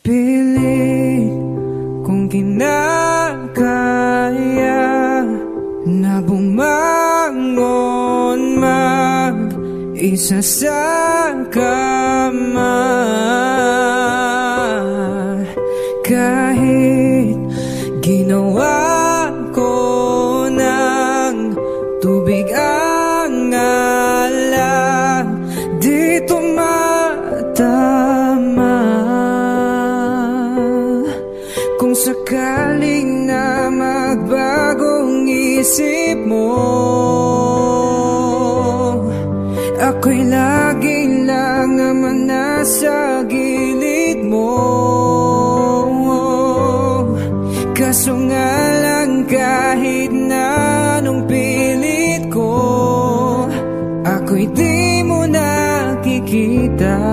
Pilit kung kinakaya na bumangon mag-isa sa kama, kahit ginawa ko ng tubig ang alak, di tumatama. Kung sakaling na magbagong isip mo, ako'y lagi lang naman nasa gilid mo. Kaso nga lang kahit na anong pilit ko, ako'y di mo nakikita.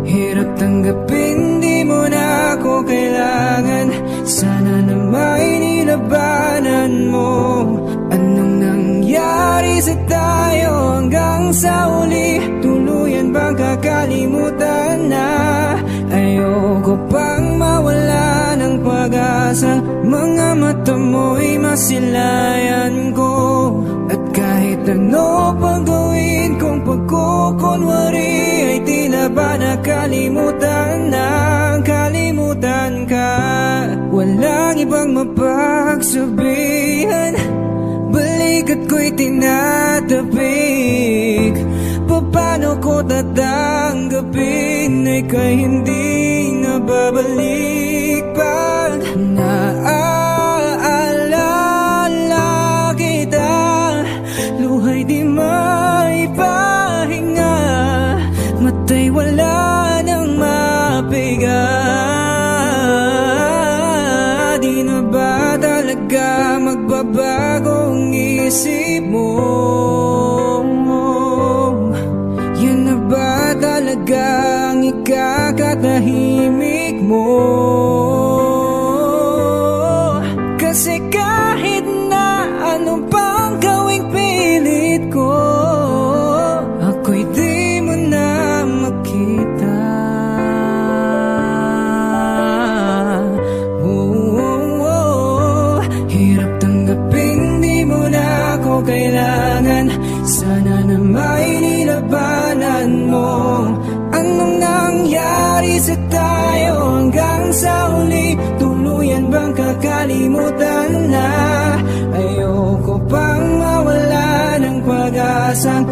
Hirap tanggapin, di mo na ako kailangan. Sana na may nilabanan mo. Anong nangyari sa tayo hanggang sa uli? Tuluyan bang kakalimutan na? Ayoko pang mawala ng pag-asa. Mga mata mo'y masilayan ko. At kahit ano pang gawin kong pagkukunwari, ay tila ba nakalimutan na, kalimutan ka. Walang ibang mapagsabihan, balikat ko'y tinatapik. Paano ko tatanggapin ay kay hindi na babalik? Pag naaalala kita, luhay di maipahinga, matay wala nang mapiga. Di na ba talaga magbabagong isip mo? Yan na ba talaga ang ikakatahimik mo? Kasi kahit na ano pang gawing pilit ko, ako'y di mo na makita. Hirap tanggapin, di mo na ako kailangan. Sana na may nilabanan mo. Anong nangyari sa tayo hanggang sa uli? Tuluyan bang kakalimutan na? Ayoko pang mawala ng pag-asang